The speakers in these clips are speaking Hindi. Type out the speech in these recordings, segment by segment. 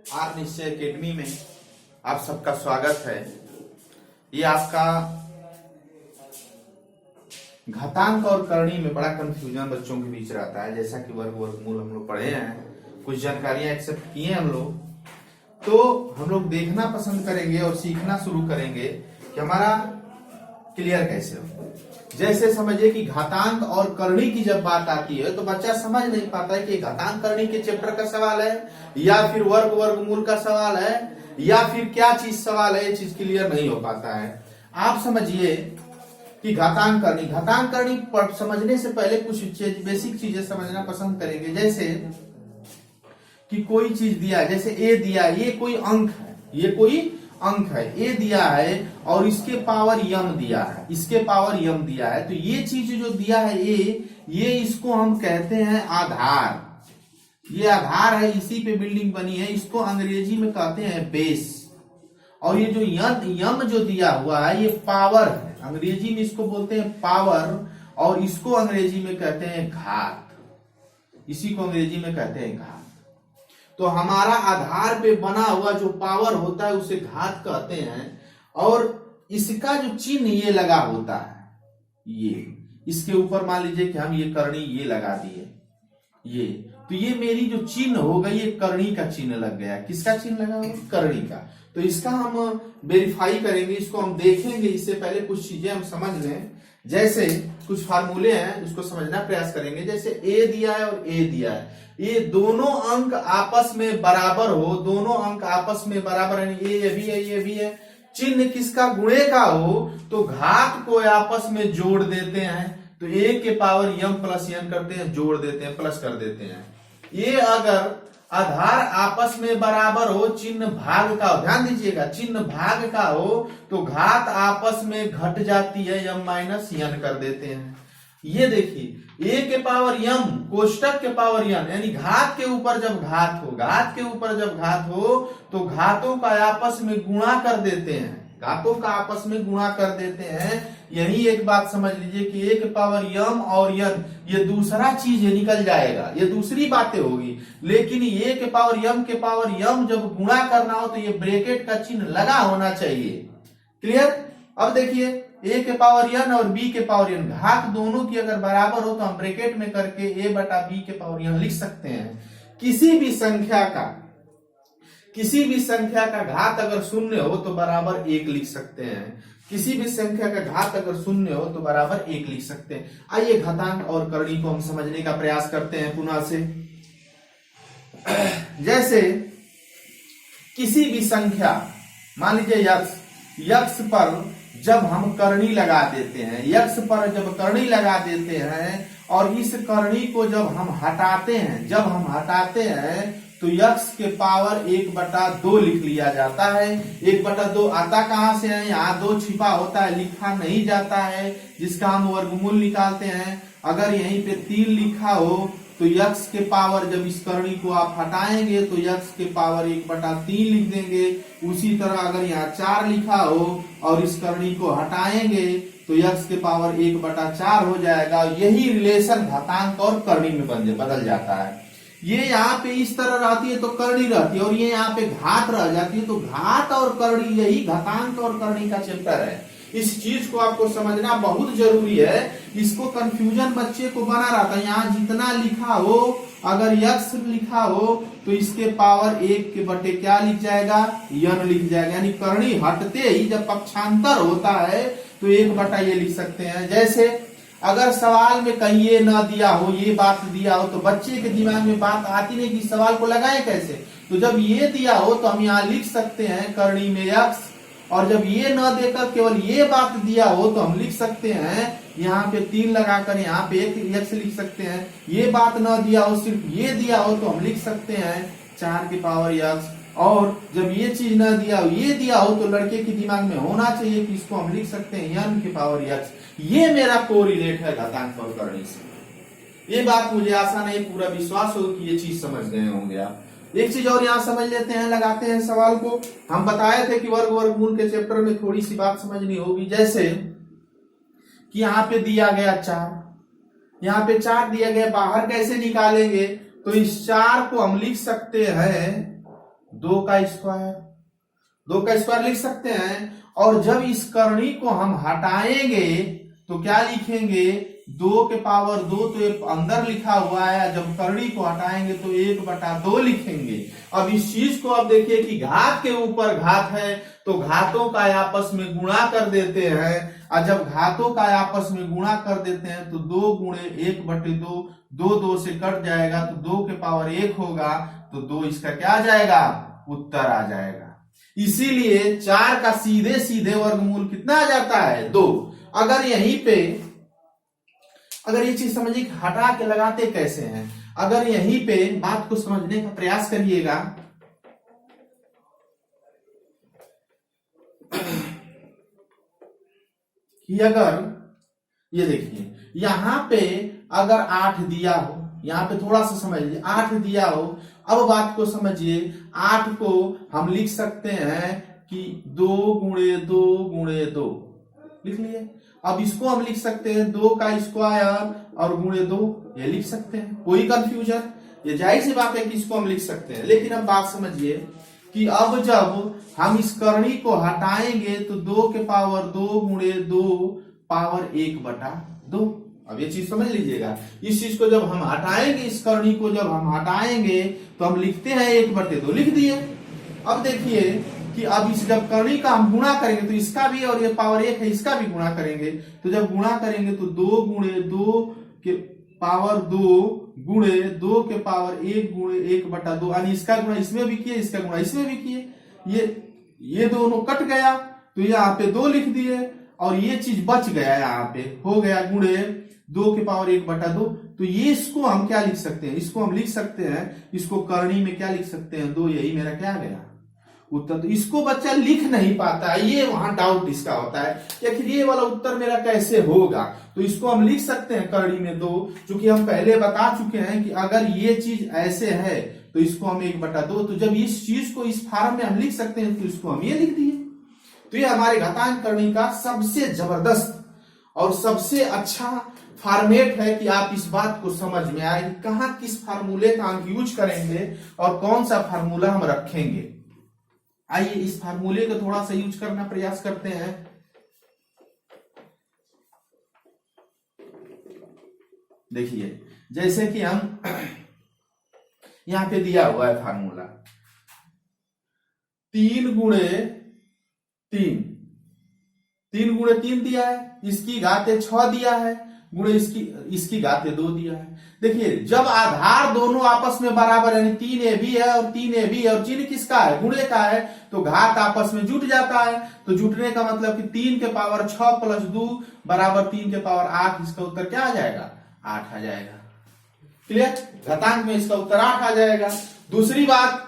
आर निश्चय एकेडमी में आप सबका स्वागत है। ये आपका घातांक और करणी में बड़ा कंफ्यूजन बच्चों के बीच रहता है। जैसा कि वर्गमूल हम लोग पढ़े हैं, कुछ जानकारियां एक्सेप्ट किए हम लोग, तो हम लोग देखना पसंद करेंगे और सीखना शुरू करेंगे कि हमारा क्लियर कैसे हो। जैसे समझिए कि घातांक और करणी की जब बात आती है तो बच्चा समझ नहीं पाता है कि घातांक करणी के चैप्टर का सवाल है या फिर वर्गमूल का सवाल है या फिर क्या चीज सवाल है। ये चीज क्लियर नहीं हो पाता है। आप समझिए कि घातांक करणी समझने से पहले कुछ बेसिक चीजें समझना पसंद करेंगे। जैसे कि कोई चीज दिया, जैसे ए दिया, ये कोई अंक है, ये कोई अंक है, ए दिया है और इसके पावर यम दिया है, इसके पावर यम दिया है। तो ये चीज जो दिया है ए, ये इसको हम कहते हैं आधार। ये आधार है, इसी पे बिल्डिंग बनी है, इसको अंग्रेजी में कहते हैं बेस। और ये जो यम जो दिया हुआ है ये पावर है, अंग्रेजी में इसको बोलते हैं पावर और इसको अंग्रेजी में कहते हैं घात। इसी को अंग्रेजी में कहते हैं घात। तो हमारा आधार पे बना हुआ जो पावर होता है उसे घात कहते हैं। और इसका जो चिन्ह ये लगा होता है, ये इसके ऊपर मान लीजिए कि हम ये करणी ये लगा दिए, ये तो ये मेरी जो चिन्ह हो गई ये करणी का चिन्ह लग गया। किसका चिन्ह लगा होगा? करणी का। तो इसका हम वेरीफाई करेंगे, इसको हम देखेंगे। इससे पहले कुछ चीजें हम समझ लें। जैसे कुछ फार्मूले हैं उसको समझना प्रयास करेंगे। जैसे ए दिया है और ए दिया है, ये दोनों अंक आपस में बराबर हो, दोनों अंक आपस में बराबर है, ये भी है ये भी है, चिन्ह किसका गुणे का हो तो घात को आपस में जोड़ देते हैं। तो ए के पावर यम प्लस यन करते हैं, जोड़ देते हैं, प्लस कर देते हैं। ये अगर आधार आपस में बराबर हो, चिन्ह भाग का हो, ध्यान दीजिएगा, चिन्ह भाग का हो तो घात आपस में घट जाती है, यम माइनस यन कर देते हैं। ये देखिए ए के पावर यम कोष्टक के पावर यन, यानी घात के ऊपर जब घात हो, घात के ऊपर जब घात हो तो घातों का आपस में गुणा कर देते हैं, घातों का आपस में गुणा कर देते हैं। यही एक बात समझ लीजिए कि ए के पावर यम और यन ये दूसरा चीज निकल जाएगा, ये दूसरी बातें होगी। लेकिन ए के पावर यम जब गुणा करना हो तो ये ब्रैकेट का चिन्ह लगा होना चाहिए। क्लियर? अब देखिए ए के पावर यन और बी के पावर यन, घात दोनों की अगर बराबर हो तो हम ब्रैकेट में करके ए बटा बी के पावर यन लिख सकते हैं। किसी भी संख्या का घात अगर शून्य हो तो बराबर 1 लिख सकते हैं। किसी भी संख्या का घात अगर शून्य हो तो बराबर 1 लिख सकते हैं। आइए घातांक और करणी को हम समझने का प्रयास करते हैं पुनः से। जैसे किसी भी संख्या, मान लीजिए यक्स पर जब हम करणी लगा देते हैं, यक्स पर जब करणी लगा देते हैं और इस करणी को जब हम हटाते हैं तो यक्स के पावर 1/2 लिख लिया जाता है। 1/2 आता कहां से है? यहाँ 2 छिपा होता है, लिखा नहीं जाता है, जिसका हम वर्गमूल निकालते हैं। अगर यहीं पे 3 लिखा हो तो यक्स के पावर, जब इस करणी को आप हटाएंगे तो यक्स के पावर 1/3 लिख देंगे। उसी तरह अगर यहाँ 4 लिखा हो और इस करणी को हटाएंगे तो यक्स के पावर 1/4 हो जाएगा। यही रिलेशन घातांक और करणी में बदल जाता है। ये यहाँ पे इस तरह रहती है तो करणी रहती है और ये यहाँ पे घात रह जाती है। तो घात और करणी, यही घातांक और करणी का चैप्टर है। इस चीज को आपको समझना बहुत जरूरी है। इसको कंफ्यूजन बच्चे को बना रहता है। यहाँ जितना लिखा हो, अगर यक्स लिखा हो तो इसके पावर 1 के बटे क्या लिख जाएगा? यन लिख जाएगा। यानी करणी हटते ही जब पक्षांतर होता है तो 1 ये लिख सकते हैं। जैसे अगर सवाल में कहीं ये ना दिया हो, ये बात दिया हो तो बच्चे के दिमाग में बात आती नहीं कि सवाल को लगाएं कैसे। तो जब ये दिया हो तो हम यहाँ लिख सकते हैं करणी में यक्स, और जब ये न देकर केवल ये बात दिया हो तो हम लिख सकते हैं यहाँ पे 3 लगाकर यहाँ पे 1 यक्स लिख सकते हैं। ये बात न दिया हो, सिर्फ ये दिया हो तो हम लिख सकते हैं 4 के पावर यक्स। और जब ये चीज न दिया हो, ये दिया हो तो लड़के के दिमाग में होना चाहिए कि इसको हम लिख सकते हैं यन के पावर यक्स। ये मेरा कोरिलेट है घातांक और करणी से। ये बात मुझे आशा नहीं, पूरा विश्वास हो कि ये चीज समझ गए होंगे आप। एक चीज और यहाँ समझ लेते हैं, लगाते हैं सवाल को। हम बताए थे कि वर्गमूल के चैप्टर में थोड़ी सी बात समझनी होगी। जैसे कि यहाँ पे दिया गया 4, यहाँ पे 4 दिया गया, बाहर कैसे निकालेंगे? तो इस 4 को हम लिख सकते हैं 2 का स्क्वायर, 2 का स्क्वायर लिख सकते हैं। और जब इस करनी को हम हटाएंगे तो क्या लिखेंगे, 2 के पावर 2 तो ये अंदर लिखा हुआ है, जब करनी को हटाएंगे तो 1/2 लिखेंगे। अब इस चीज को अब देखिए कि घात के ऊपर घात है तो घातों का आपस में गुणा कर देते हैं, और जब घातों का आपस में गुणा कर देते हैं तो 2 गुणे 1/2, 2 से कट जाएगा तो 2 के पावर 1 होगा, तो 2 इसका क्या आ जाएगा, उत्तर आ जाएगा। इसीलिए 4 का सीधे सीधे वर्गमूल कितना आ जाता है, 2। अगर यहीं पे अगर ये चीज समझिए कि हटा के लगाते कैसे हैं, अगर यहीं पे बात को समझने का प्रयास करिएगा, कि अगर ये देखिए यहां पे अगर 8 दिया हो, यहां पे थोड़ा सा समझिए 8 दिया हो, अब बात को समझिए, 8 को हम लिख सकते हैं कि 2 गुणे 2 गुणे 2 लिख लिए। अब इसको हम लिख सकते हैं 2 का स्क्वायर और गुणे 2, ये लिख सकते हैं, कोई कंफ्यूजन, ये जाहिर सी बात है कि इसको हम लिख सकते हैं। लेकिन अब बात समझिए कि अब जब हम इस करनी को हटाएंगे तो 2 के पावर 2 गुणे 2 पावर 1/2। अब ये चीज समझ लीजिएगा, इस चीज को जब हम हटाएंगे, इस करनी को जब हम हटाएंगे तो हम लिखते हैं 1/2 लिख दिए। अब देखिए कि अब इस जब करनी का हम गुणा करेंगे तो इसका भी, और ये पावर 1 है, इसका भी गुणा करेंगे, तो जब गुणा करेंगे तो 2 गुणे 2 के पावर 2 गुणे 2 के पावर 1 गुणे 1/2, यानी इसका गुणा इसमें भी किए, इसका गुणा इसमें भी किए, ये दोनों कट गया तो यहाँ पे 2 लिख दिए, और ये चीज बच गया, यहाँ पे हो गया गुणे 2 के पावर 1/2। तो ये इसको हम क्या लिख सकते हैं, इसको हम लिख सकते हैं, इसको करनी में क्या लिख सकते हैं, 2, यही मेरा क्या गया उत्तर। तो इसको बच्चा लिख नहीं पाता है, ये वहां डाउट इसका होता है कि आखिर ये वाला उत्तर मेरा कैसे होगा। तो इसको हम लिख सकते हैं करनी में 2, क्योंकि हम पहले बता चुके हैं कि अगर ये चीज ऐसे है तो इसको हम 1/2, तो जब इस चीज को इस फॉर्म में हम लिख सकते हैं तो इसको हम ये लिख दिए। तो ये हमारे घातांक करनी का सबसे जबरदस्त और सबसे अच्छा फॉर्मेट है कि आप इस बात को समझ में आए कि कहां किस फार्मूले का हम यूज करेंगे और कौन सा फार्मूला हम रखेंगे। आइए इस फार्मूले को थोड़ा सा यूज करना प्रयास करते हैं। देखिए जैसे कि हम यहां पे दिया हुआ है फार्मूला 3 गुणे 3, 3 गुणे 3 दिया है, इसकी घाते 6 दिया है, गुणे इसकी घाते 2 दिया है। देखिए जब आधार दोनों आपस में बराबर यानी 3ab है और 3ab है और चिन्ह किसका है, गुणे का है, तो घात आपस में जुट जाता है। तो जुटने का मतलब कि 3 के पावर 6 प्लस 2 बराबर 3 के पावर 8, इसका उत्तर क्या आ जाएगा, 8 आ जाएगा। क्लियर, घातांक में इसका उत्तर 8 आ जाएगा। दूसरी बात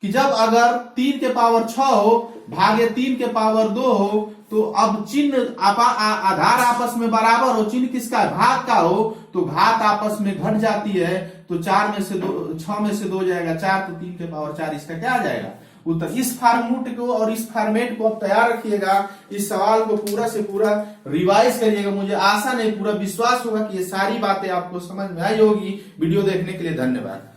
कि जब अगर 3 के पावर 6 हो भागे 3 के पावर 2 हो, तो अब चिन्ह आधार आपस में बराबर हो, चिन्ह किसका है, भाग का हो, तो घात आपस में घट जाती है, तो 4 में से 2 6 में से 2 जाएगा 4, तो 3 के पावर 4 इसका क्या आ जाएगा उत्तर। इस फॉर्मूट को और इस फॉर्मेट को आप तैयार रखिएगा, इस सवाल को पूरा से पूरा रिवाइज करिएगा। मुझे आशा नहीं पूरा विश्वास होगा कि ये सारी बातें आपको समझ में आई होगी। वीडियो देखने के लिए धन्यवाद।